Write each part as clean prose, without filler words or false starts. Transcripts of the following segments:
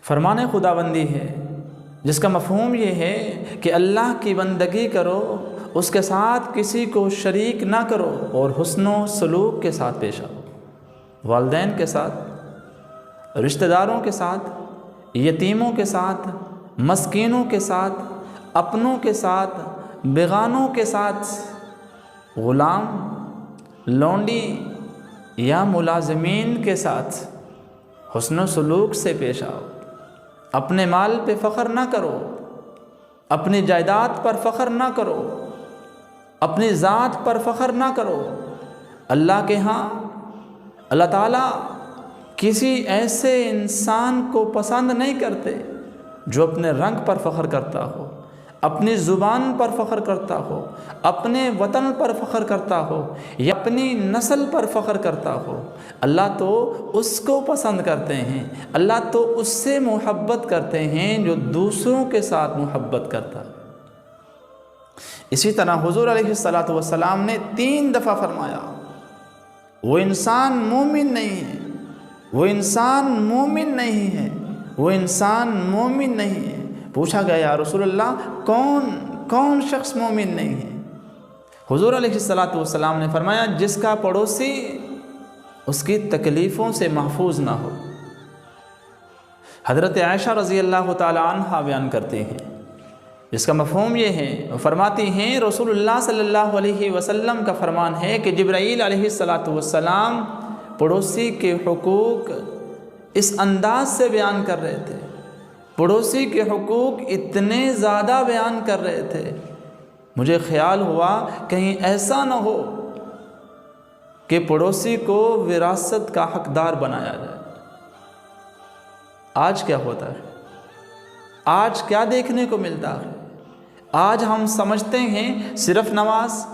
فرمان خداوندی ہے جس کا مفہوم یہ ہے کہ اللہ کی بندگی کرو، اس کے ساتھ کسی کو شریک نہ کرو اور حسن و سلوک کے ساتھ پیش آؤ، والدین کے ساتھ، رشتہ داروں کے ساتھ، یتیموں کے ساتھ، مسکینوں کے ساتھ، اپنوں کے ساتھ، بیگانوں کے ساتھ، غلام، لونڈی یا ملازمین کے ساتھ حسن و سلوک سے پیش آؤ۔ اپنے مال پہ فخر نہ کرو، اپنی جائیداد پر فخر نہ کرو، اپنی ذات پر فخر نہ کرو۔ اللہ کے ہاں اللہ تعالیٰ کسی ایسے انسان کو پسند نہیں کرتے جو اپنے رنگ پر فخر کرتا ہو، اپنی زبان پر فخر کرتا ہو، اپنے وطن پر فخر کرتا ہو یا اپنی نسل پر فخر کرتا ہو۔ اللہ تو اس کو پسند کرتے ہیں، اللہ تو اس سے محبت کرتے ہیں جو دوسروں کے ساتھ محبت کرتا ہے۔ اسی طرح حضور علیہ السلام نے 3 دفعہ فرمایا وہ انسان مومن نہیں ہے، وہ انسان مومن نہیں ہے، وہ انسان مومن نہیں ہے۔ پوچھا گیا یا رسول اللہ کون شخص مومن نہیں ہے؟ حضور علیہ السلام نے فرمایا جس کا پڑوسی اس کی تکلیفوں سے محفوظ نہ ہو۔ حضرت عائشہ رضی اللہ تعالی عنہ بیان کرتے ہیں، جس کا مفہوم یہ ہے، وہ فرماتی ہیں رسول اللہ صلی اللہ علیہ وسلم کا فرمان ہے کہ جبرائیل علیہ السلام پڑوسی کے حقوق اس انداز سے بیان کر رہے تھے، پڑوسی کے حقوق اتنے زیادہ بیان کر رہے تھے، مجھے خیال ہوا کہیں ایسا نہ ہو کہ پڑوسی کو وراثت کا حقدار بنایا جائے۔ آج کیا ہوتا ہے؟ آج کیا دیکھنے کو ملتا ہے؟ آج ہم سمجھتے ہیں صرف نماز،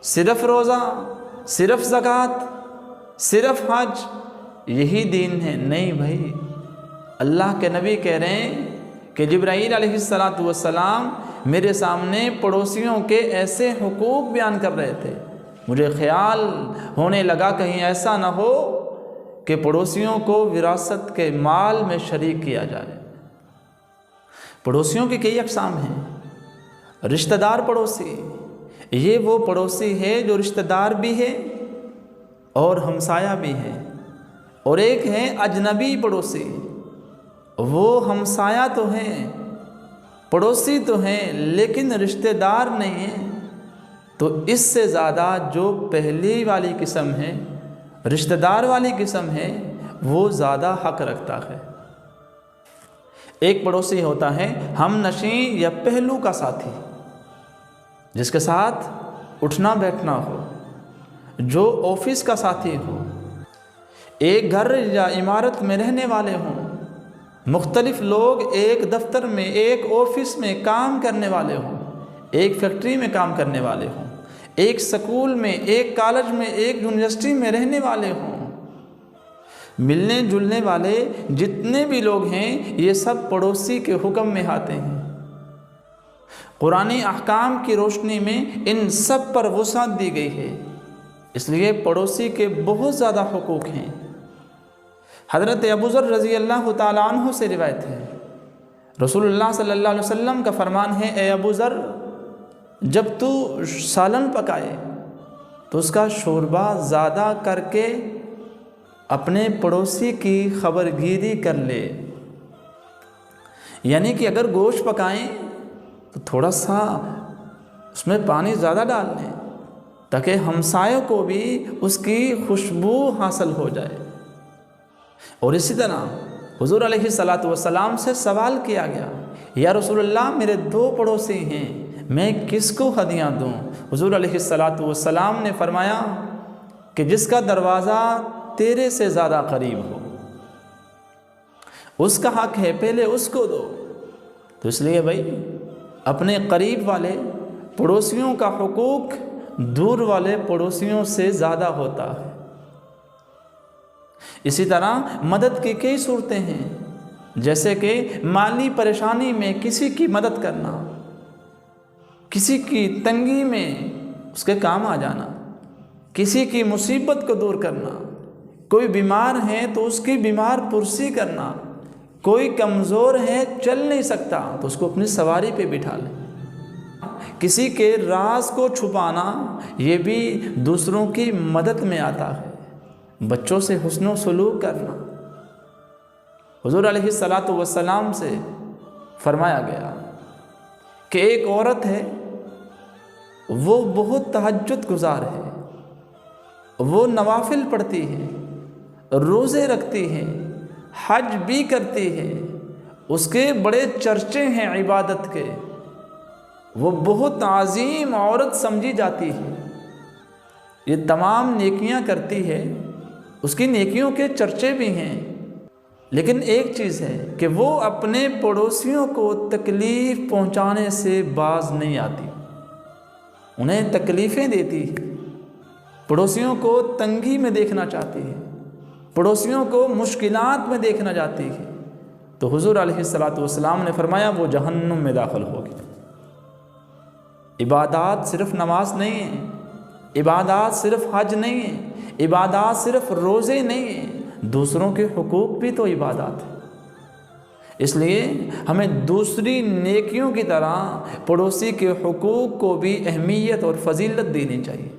صرف روزہ، صرف زکوٰۃ، صرف حج یہی دین ہے۔ نہیں بھائی، اللہ کے نبی کہہ رہے ہیں کہ جبرائیل علیہ السلام میرے سامنے پڑوسیوں کے ایسے حقوق بیان کر رہے تھے، مجھے خیال ہونے لگا کہیں ایسا نہ ہو کہ پڑوسیوں کو وراثت کے مال میں شریک کیا جائے۔ پڑوسیوں کی کئی اقسام ہیں۔ رشتہ دار پڑوسی، یہ وہ پڑوسی ہے جو رشتہ دار بھی ہے اور ہمسایہ بھی ہے، اور ایک ہے اجنبی پڑوسی، وہ ہمسایہ تو ہیں، پڑوسی تو ہیں لیکن رشتہ دار نہیں ہیں۔ تو اس سے زیادہ جو پہلی والی قسم ہے، رشتہ دار والی قسم ہے، وہ زیادہ حق رکھتا ہے۔ ایک پڑوسی ہوتا ہے ہم نشین یا پہلو کا ساتھی، جس کے ساتھ اٹھنا بیٹھنا ہو، جو آفس کا ساتھی ہو، ایک گھر یا عمارت میں رہنے والے ہوں، مختلف لوگ ایک دفتر میں، ایک آفس میں کام کرنے والے ہوں، ایک فیکٹری میں کام کرنے والے ہوں، ایک سکول میں، ایک کالج میں، ایک یونیورسٹی میں رہنے والے ہوں، ملنے جلنے والے جتنے بھی لوگ ہیں یہ سب پڑوسی کے حکم میں آتے ہیں۔ قرآنی احکام کی روشنی میں ان سب پر وسعت دی گئی ہے، اس لیے پڑوسی کے بہت زیادہ حقوق ہیں۔ حضرت ابو ذر رضی اللہ تعالیٰ عنہ سے روایت ہے، رسول اللہ صلی اللہ علیہ وسلم کا فرمان ہے، اے ابو ذر، جب تو سالن پکائے تو اس کا شوربہ زیادہ کر کے اپنے پڑوسی کی خبرگیری کر لے۔ یعنی کہ اگر گوشت پکائیں تو تھوڑا سا اس میں پانی زیادہ ڈال لیں تاکہ ہمسایوں کو بھی اس کی خوشبو حاصل ہو جائے۔ اور اسی طرح حضور علیہ السلام سے سوال کیا گیا، یا رسول اللہ میرے 2 پڑوسی ہیں، میں کس کو ہدیہ دوں؟ حضور علیہ السلام نے فرمایا کہ جس کا دروازہ تیرے سے زیادہ قریب ہو، اس کا حق ہے، پہلے اس کو دو۔ تو اس لیے بھائی اپنے قریب والے پڑوسیوں کا حقوق دور والے پڑوسیوں سے زیادہ ہوتا ہے۔ اسی طرح مدد کی کئی صورتیں ہیں، جیسے کہ مالی پریشانی میں کسی کی مدد کرنا، کسی کی تنگی میں اس کے کام آ جانا، کسی کی مصیبت کو دور کرنا، کوئی بیمار ہے تو اس کی بیمار پرسی کرنا، کوئی کمزور ہے چل نہیں سکتا تو اس کو اپنی سواری پہ بٹھا لیں۔ کسی کے راز کو چھپانا یہ بھی دوسروں کی مدد میں آتا ہے۔ بچوں سے حسن و سلوک کرنا، حضور علیہ الصلاۃ والسلام سے فرمایا گیا کہ ایک عورت ہے، وہ بہت تہجد گزار ہے، وہ نوافل پڑھتی ہے، روزے رکھتی ہے، حج بھی کرتی ہے، اس کے بڑے چرچے ہیں عبادت کے، وہ بہت عظیم عورت سمجھی جاتی ہے، یہ تمام نیکیاں کرتی ہے، اس کی نیکیوں کے چرچے بھی ہیں، لیکن ایک چیز ہے کہ وہ اپنے پڑوسیوں کو تکلیف پہنچانے سے باز نہیں آتی، انہیں تکلیفیں دیتی ہے، پڑوسیوں کو تنگی میں دیکھنا چاہتی ہے، پڑوسیوں کو مشکلات میں دیکھنا چاہتی ہے، تو حضور علیہ الصلاۃ والسلام نے فرمایا وہ جہنم میں داخل ہوگی۔ عبادات صرف نماز نہیں ہے، عبادات صرف حج نہیں ہے، عبادات صرف روزے نہیں ہیں، دوسروں کے حقوق بھی تو عبادات ہیں۔ اس لیے ہمیں دوسری نیکیوں کی طرح پڑوسی کے حقوق کو بھی اہمیت اور فضیلت دینی چاہیے۔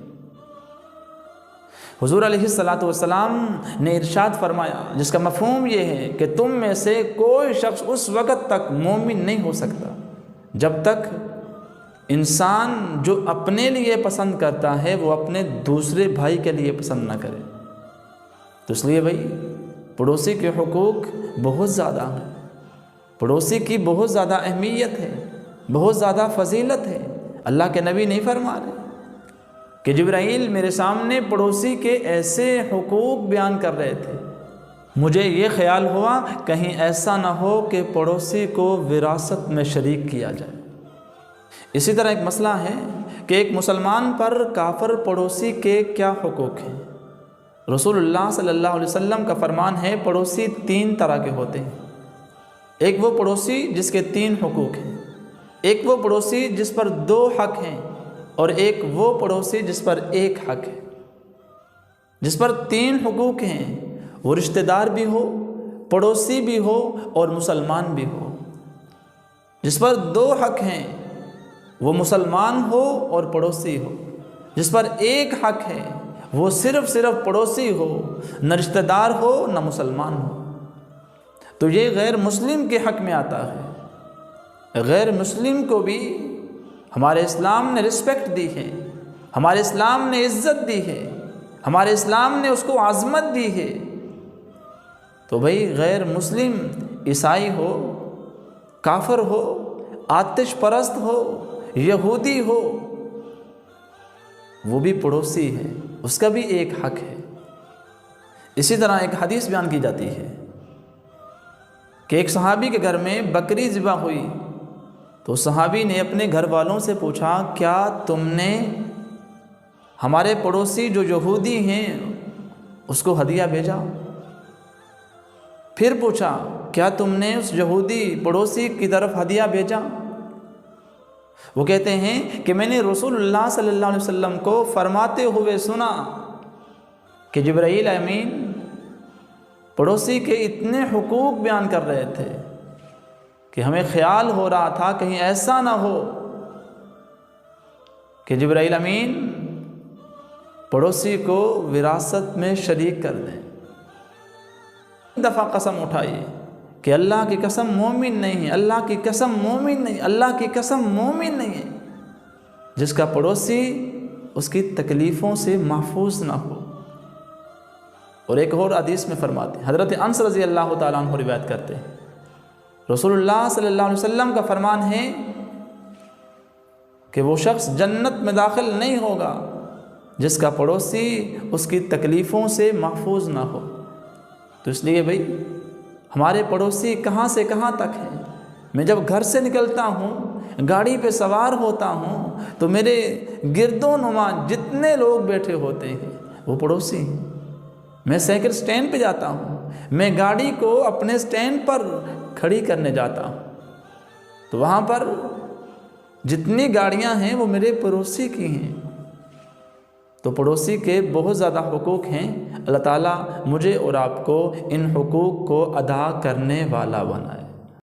حضور علیہ الصلاۃ والسلام نے ارشاد فرمایا، جس کا مفہوم یہ ہے کہ تم میں سے کوئی شخص اس وقت تک مومن نہیں ہو سکتا جب تک انسان جو اپنے لیے پسند کرتا ہے وہ اپنے دوسرے بھائی کے لیے پسند نہ کرے۔ تو اس لیے بھائی پڑوسی کے حقوق بہت زیادہ ہیں، پڑوسی کی بہت زیادہ اہمیت ہے، بہت زیادہ فضیلت ہے۔ اللہ کے نبی نہیں فرما رہے کہ جبرائیل میرے سامنے پڑوسی کے ایسے حقوق بیان کر رہے تھے، مجھے یہ خیال ہوا کہیں ایسا نہ ہو کہ پڑوسی کو وراثت میں شریک کیا جائے۔ اسی طرح ایک مسئلہ ہے کہ ایک مسلمان پر کافر پڑوسی کے کیا حقوق ہیں۔ رسول اللہ صلی اللہ علیہ وسلم کا فرمان ہے پڑوسی 3 طرح کے ہوتے ہیں۔ ایک وہ پڑوسی جس کے 3 حقوق ہیں، ایک وہ پڑوسی جس پر 2 حق ہیں، اور ایک وہ پڑوسی جس پر 1 حق ہے۔ جس پر 3 حقوق ہیں وہ رشتہ دار بھی ہو، پڑوسی بھی ہو اور مسلمان بھی ہو۔ جس پر 2 حق ہیں وہ مسلمان ہو اور پڑوسی ہو۔ جس پر 1 حق ہے وہ صرف پڑوسی ہو، نہ رشتہ دار ہو نہ مسلمان ہو۔ تو یہ غیر مسلم کے حق میں آتا ہے۔ غیر مسلم کو بھی ہمارے اسلام نے رسپیکٹ دی ہے، ہمارے اسلام نے عزت دی ہے، ہمارے اسلام نے اس کو عظمت دی ہے۔ تو بھائی غیر مسلم عیسائی ہو، کافر ہو، آتش پرست ہو، یہودی ہو، وہ بھی پڑوسی ہے، اس کا بھی 1 حق ہے۔ اسی طرح ایک حدیث بیان کی جاتی ہے کہ ایک صحابی کے گھر میں بکری ذبح ہوئی تو صحابی نے اپنے گھر والوں سے پوچھا کیا تم نے ہمارے پڑوسی جو یہودی ہیں اس کو ہدیہ بھیجا؟ پھر پوچھا کیا تم نے اس یہودی پڑوسی کی طرف ہدیہ بھیجا؟ وہ کہتے ہیں کہ میں نے رسول اللہ صلی اللہ علیہ وسلم کو فرماتے ہوئے سنا کہ جبرائیل امین پڑوسی کے اتنے حقوق بیان کر رہے تھے کہ ہمیں خیال ہو رہا تھا کہیں ایسا نہ ہو کہ جبرائیل امین پڑوسی کو وراثت میں شریک کر دیں۔ دفعہ قسم اٹھائیے کہ اللہ کی قسم مومن نہیں ہے، اللہ کی قسم مومن نہیں، اللہ کی قسم مومن نہیں ہے جس کا پڑوسی اس کی تکلیفوں سے محفوظ نہ ہو۔ اور ایک اور حدیث میں فرماتے ہیں، حضرت انس رضی اللہ تعالیٰ عنہ روایت کرتے ہیں، رسول اللہ صلی اللہ علیہ وسلم کا فرمان ہے کہ وہ شخص جنت میں داخل نہیں ہوگا جس کا پڑوسی اس کی تکلیفوں سے محفوظ نہ ہو۔ تو اس لیے بھائی ہمارے پڑوسی کہاں سے کہاں تک ہیں۔ میں جب گھر سے نکلتا ہوں، گاڑی پہ سوار ہوتا ہوں تو میرے گرد و نما جتنے لوگ بیٹھے ہوتے ہیں وہ پڑوسی ہیں۔ میں سائیکل سٹینڈ پہ جاتا ہوں، میں گاڑی کو اپنے سٹینڈ پر کھڑی کرنے جاتا ہوں تو وہاں پر جتنی گاڑیاں ہیں وہ میرے پڑوسی کی ہیں۔ تو پڑوسی کے بہت زیادہ حقوق ہیں، اللہ تعالیٰ مجھے اور آپ کو ان حقوق کو ادا کرنے والا بنائے۔